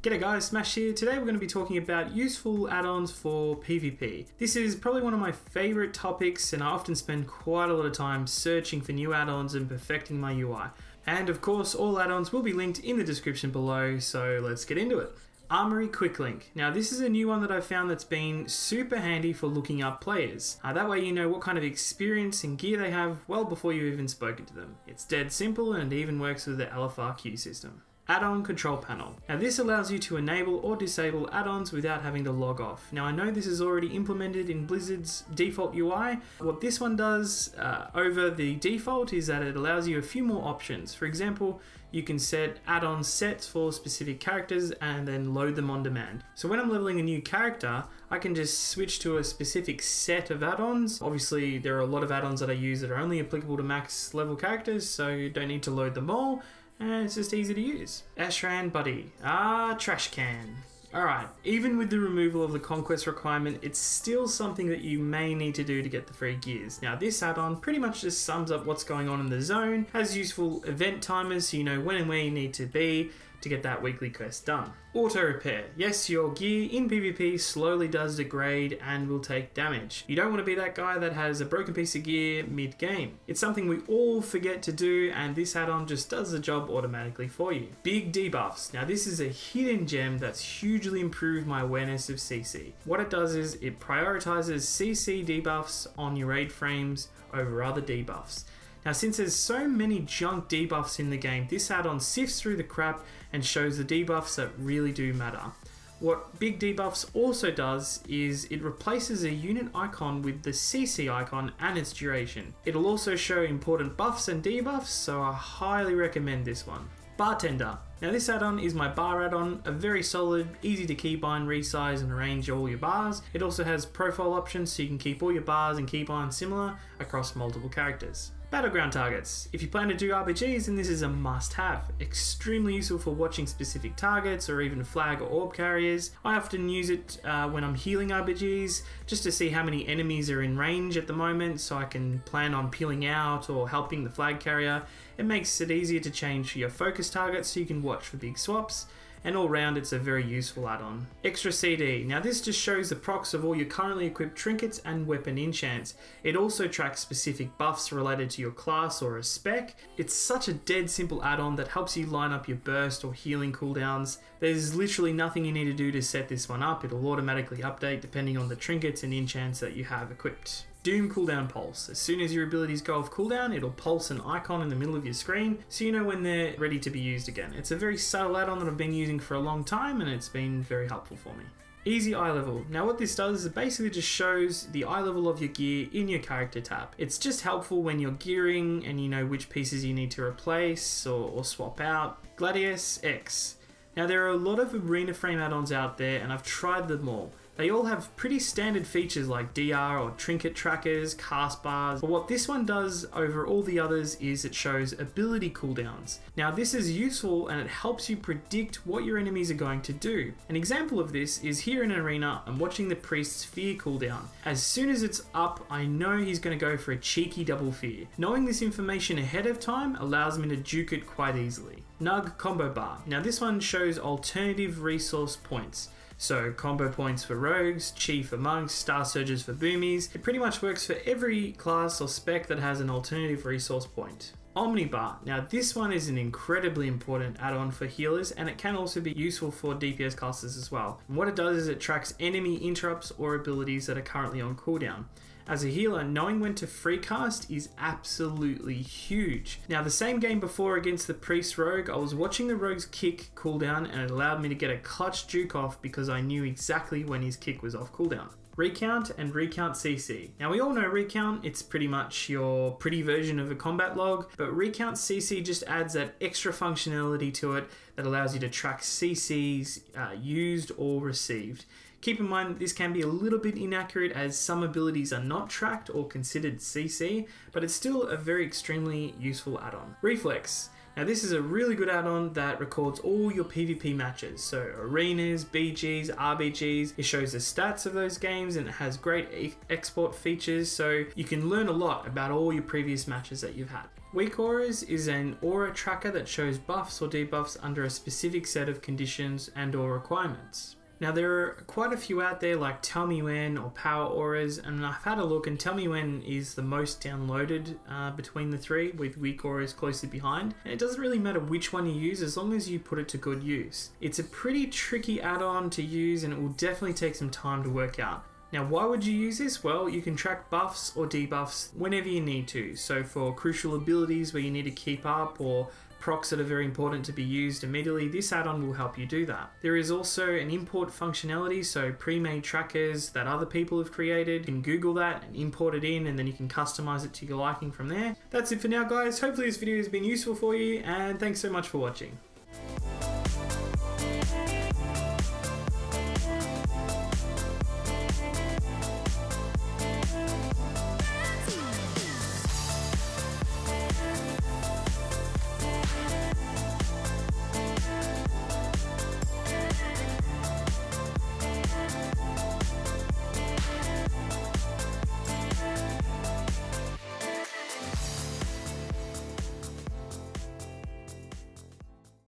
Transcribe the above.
G'day guys, Smash here. Today we're going to be talking about useful add-ons for PvP. This is probably one of my favorite topics and I often spend quite a lot of time searching for new add-ons and perfecting my UI. And of course all add-ons will be linked in the description below, so let's get into it. Armory QuickLink. Now this is a new one that I've found that's been super handy for looking up players. That way you know what kind of experience and gear they have well before you've even spoken to them. It's dead simple and it even works with the LFR queue system. Add-on control panel. Now this allows you to enable or disable add-ons without having to log off. Now I know this is already implemented in Blizzard's default UI. What this one does over the default is that it allows you a few more options. For example, you can set add-on sets for specific characters and then load them on demand. So when I'm leveling a new character, I can just switch to a specific set of add-ons. Obviously there are a lot of add-ons that I use that are only applicable to max level characters, so you don't need to load them all. And it's just easy to use. AshranBuddy. Trash can. Alright, even with the removal of the conquest requirement, it's still something that you may need to do to get the free gears. Now this add-on pretty much just sums up what's going on in the zone, has useful event timers so you know when and where you need to be to get that weekly quest done. AutoRepair. Yes, your gear in PvP slowly does degrade and will take damage. You don't want to be that guy that has a broken piece of gear mid-game. It's something we all forget to do and this add-on just does the job automatically for you. BigDebuffs. Now this is a hidden gem that's hugely improved my awareness of CC. What it does is it prioritizes CC debuffs on your raid frames over other debuffs. Now since there's so many junk debuffs in the game, this add-on sifts through the crap and shows the debuffs that really do matter. What BigDebuffs also does is it replaces a unit icon with the CC icon and its duration. It'll also show important buffs and debuffs, so I highly recommend this one. Bartender. Now this add-on is my bar add-on, a very solid, easy to keybind, resize and arrange all your bars. It also has profile options so you can keep all your bars and keybinds similar across multiple characters. Battleground targets. If you plan to do RPGs, then this is a must-have. Extremely useful for watching specific targets or even flag or orb carriers. I often use it when I'm healing RPGs just to see how many enemies are in range at the moment so I can plan on peeling out or helping the flag carrier. It makes it easier to change your focus targets so you can watch for big swaps. And all round it's a very useful add-on. ExtraCD. Now this just shows the procs of all your currently equipped trinkets and weapon enchants. It also tracks specific buffs related to your class or a spec. It's such a dead simple add-on that helps you line up your burst or healing cooldowns. There's literally nothing you need to do to set this one up. It'll automatically update depending on the trinkets and enchants that you have equipped. Doom cooldown pulse. As soon as your abilities go off cooldown, it'll pulse an icon in the middle of your screen so you know when they're ready to be used again. It's a very subtle add-on that I've been using for a long time and it's been very helpful for me. Easy iLvl. Now what this does is it basically just shows the iLvl of your gear in your character tab. It's just helpful when you're gearing and you know which pieces you need to replace or swap out. GladiusEx. Now there are a lot of arena frame add-ons out there and I've tried them all. They all have pretty standard features like DR or trinket trackers, cast bars, but what this one does over all the others is it shows ability cooldowns. Now this is useful and it helps you predict what your enemies are going to do. An example of this is here in Arena, I'm watching the Priest's Fear cooldown. As soon as it's up, I know he's going to go for a cheeky double fear. Knowing this information ahead of time allows me to juke it quite easily. NugComboBar. Now this one shows alternative resource points. So combo points for rogues, chi for monks, star surges for boomies. It pretty much works for every class or spec that has an alternative resource point. OmniBar. Now this one is an incredibly important add-on for healers and it can also be useful for DPS classes as well. And what it does is it tracks enemy interrupts or abilities that are currently on cooldown. As a healer, knowing when to free cast is absolutely huge. Now the same game before against the Priest Rogue, I was watching the Rogue's kick cooldown and it allowed me to get a clutch juke off because I knew exactly when his kick was off cooldown. Recount and Recount CC. Now we all know Recount, it's pretty much your pretty version of a combat log, but Recount CC just adds that extra functionality to it that allows you to track CCs used or received. Keep in mind this can be a little bit inaccurate as some abilities are not tracked or considered CC, but it's still a very extremely useful add-on. REFlex. Now this is a really good add-on that records all your PvP matches, so arenas, BGs, RBGs. It shows the stats of those games and it has great export features so you can learn a lot about all your previous matches that you've had. WeakAuras is an aura tracker that shows buffs or debuffs under a specific set of conditions and or requirements. Now there are quite a few out there like Tell Me When or Power Auras, and I've had a look and Tell Me When is the most downloaded between the three, with WeakAuras closely behind. And it doesn't really matter which one you use as long as you put it to good use. It's a pretty tricky add-on to use and it will definitely take some time to work out. Now why would you use this? Well, you can track buffs or debuffs whenever you need to. So for crucial abilities where you need to keep up, or procs that are very important to be used immediately, this add-on will help you do that. There is also an import functionality, so pre-made trackers that other people have created. You can Google that and import it in, and then you can customize it to your liking from there. That's it for now, guys. Hopefully this video has been useful for you, and thanks so much for watching.